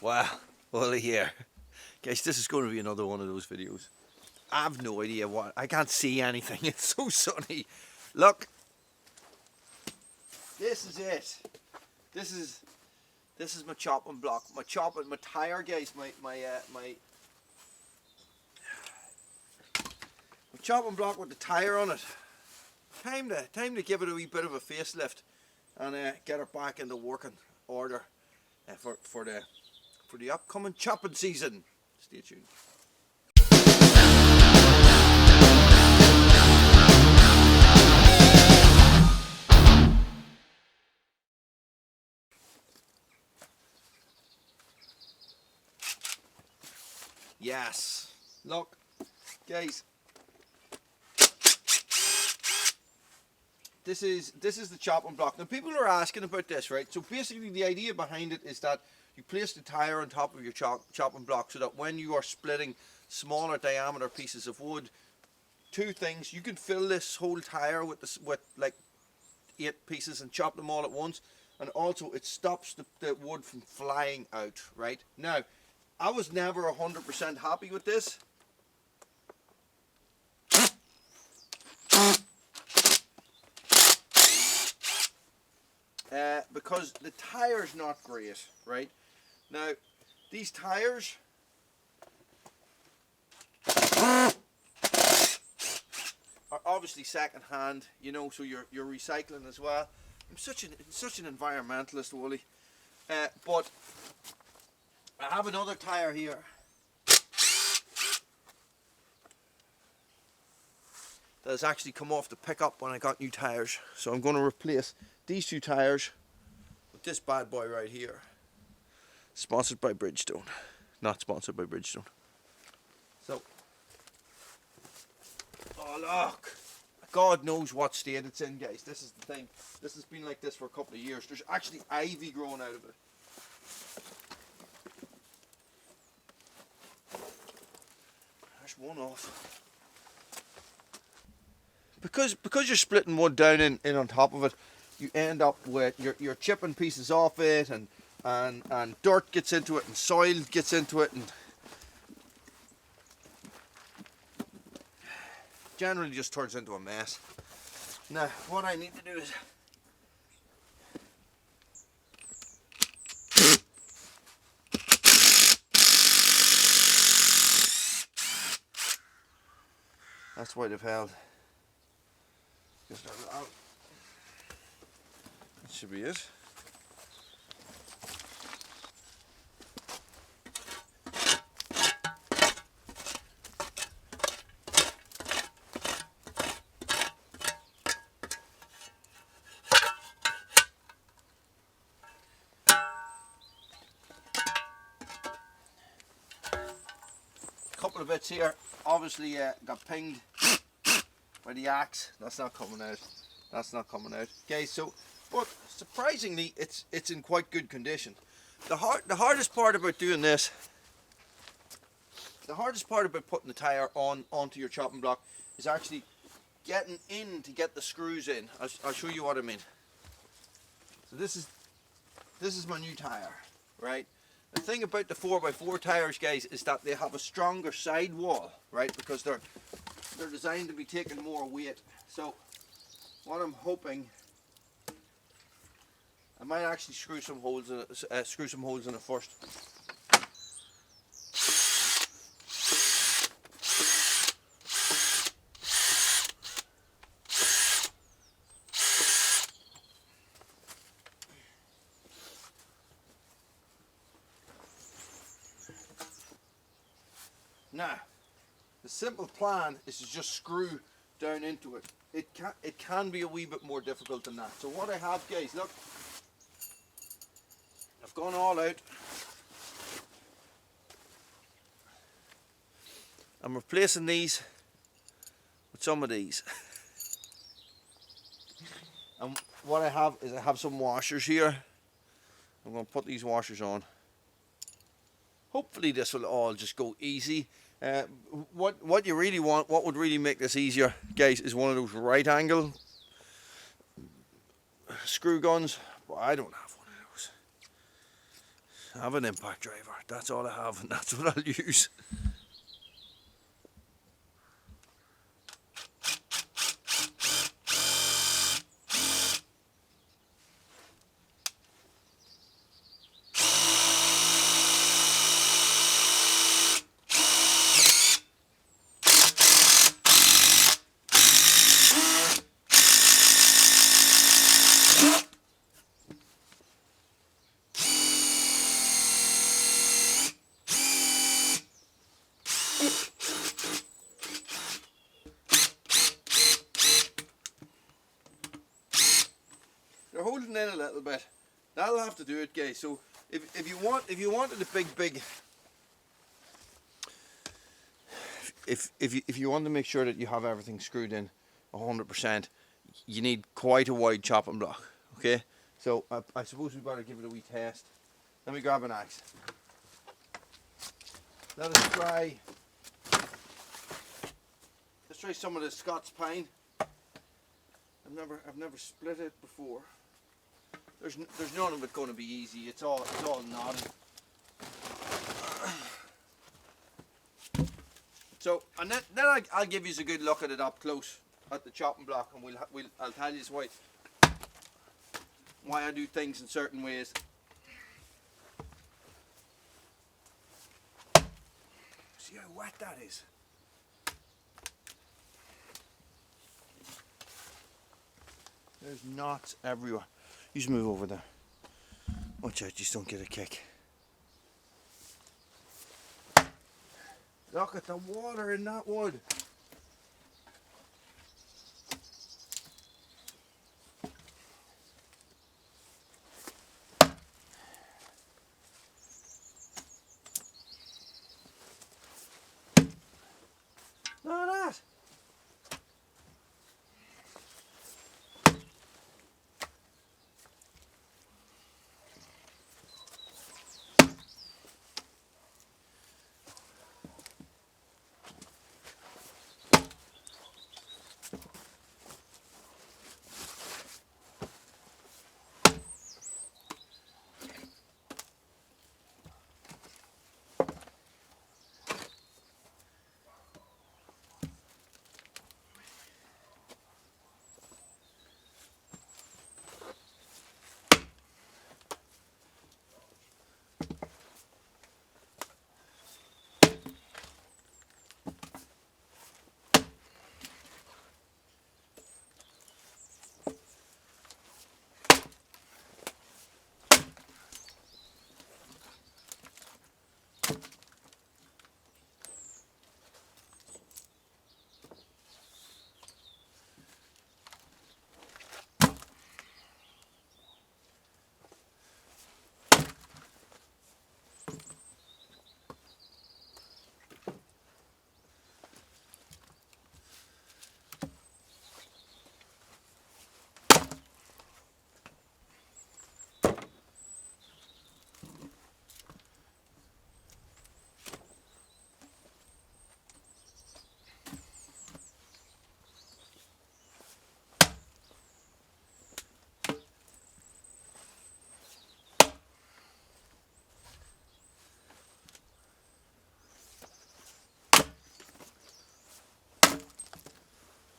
Wow, Ollie here. Guys, this is going to be another one of those videos. I have no idea what, I can't see anything, it's so sunny. Look, this is it. This is my chopping block, my tire, guys, my chopping block with the tire on it. Time to give it a wee bit of a facelift and get it back into working order for the upcoming chopping season. Stay tuned. Yes, look, guys. This is the chopping block. Now people are asking about this, right? So basically the idea behind it is that you place the tire on top of your chopping block so that when you are splitting smaller diameter pieces of wood, two things, you can fill this whole tire with like 8 pieces and chop them all at once, and also it stops the wood from flying out, right? Now, I was never 100% happy with this. Because the tire's not great, right? Now, these tires are obviously second hand, you know, so you're recycling as well. I'm such an environmentalist, Wooly. But I have another tire here that has actually come off the pickup when I got new tires. So I'm going to replace these two tires with this bad boy right here. Sponsored by Bridgestone. Not sponsored by Bridgestone. So, oh look, God knows what state it's in, guys. This is the thing. This has been like this for a couple of years. There's actually ivy growing out of it. There's one off. Because you're splitting wood down in on top of it, you end up with you're chipping pieces off it, and dirt gets into it, and soil gets into it, and generally just turns into a mess. Now, what I need to do is that's why they've held. Just that should be it. Couple of bits here, obviously got pinged by the axe. That's not coming out. That's not coming out. Okay, so, but surprisingly, it's in quite good condition. The hardest part about doing this, the hardest part about putting the tire onto your chopping block is actually getting in to get the screws in. I'll show you what I mean. So this is my new tire, right? The thing about the 4x4 tires, guys, is that they have a stronger sidewall, right? Because they're designed to be taking more weight. So what I'm hoping, I might actually screw some holes in it first. Now, the simple plan is to just screw down into it. It can be a wee bit more difficult than that. So what I have, guys, look, I've gone all out. I'm replacing these with some of these. And what I have is I have some washers here. I'm going to put these washers on. Hopefully this will all just go easy. What you really want, what would really make this easier, guys, is one of those right angle screw guns. But I don't have one of those. I have an impact driver. That's all I have, and that's what I'll use. They're holding in a little bit. That'll have to do it, guys. So if you wanted a big if you want to make sure that you have everything screwed in 100%, you need quite a wide chopping block. Okay, so I suppose we better give it a wee test. Let me grab an axe. Let's try some of the Scots pine. I've never split it before. There's none of it going to be easy. It's all knotted. So, and then I'll give you a good look at it up close at the chopping block, and I'll tell you why I do things in certain ways. See how wet that is. There's knots everywhere. You just move over there. Watch out, just don't get a kick. Look at the water in that wood. Look at that.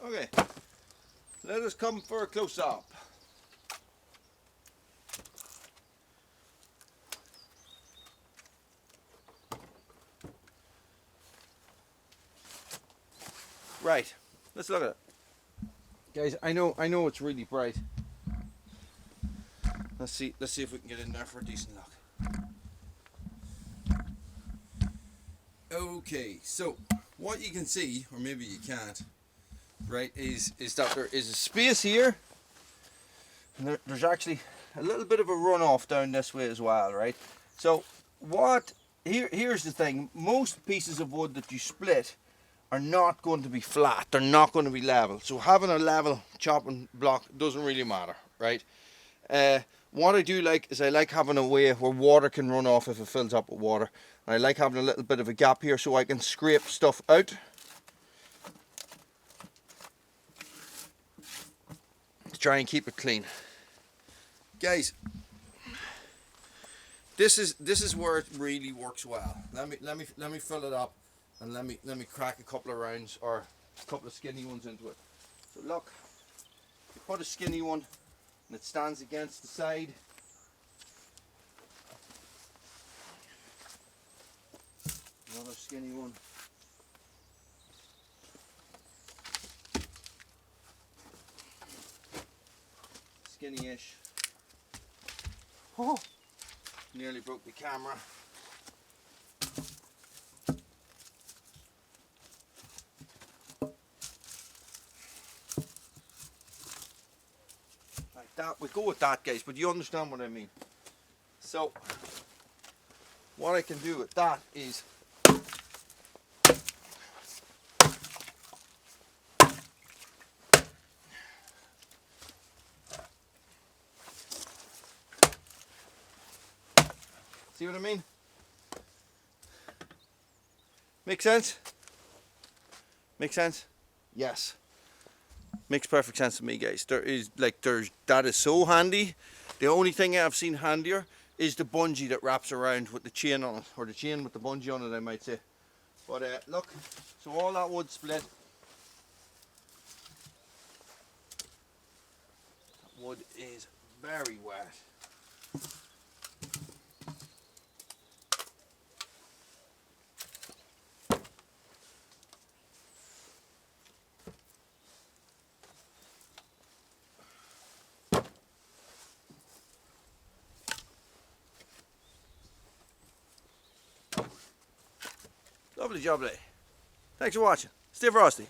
Okay, let us come for a close-up. Right, let's look at it. Guys, I know it's really bright. Let's see if we can get in there for a decent look. Okay, so what you can see, or maybe you can't, right, is that there is a space here, and there's actually a little bit of a runoff down this way as well, right? So here's the thing, most pieces of wood that you split are not going to be flat, they're not going to be level, so having a level chopping block doesn't really matter, right? What I do like is I like having a way where water can run off if it fills up with water, and I like having a little bit of a gap here so I can scrape stuff out to try and keep it clean. Guys, this is where it really works well. Let me fill it up, and let me crack a couple of rounds or a couple of skinny ones into it. So look, you put a skinny one, and it stands against the side. Another skinny one. Skinny-ish. Oh, nearly broke the camera. Like that. We go with that, guys, but you understand what I mean. So, what I can do with that is see what I mean? Make sense? Make sense? Yes. Makes perfect sense to me, guys. That is so handy. The only thing I've seen handier is the bungee that wraps around with the chain on it, or the chain with the bungee on it, I might say. But look, so all that wood split. That wood is very wet. Lovely jubbly. Thanks for watching. Stay frosty.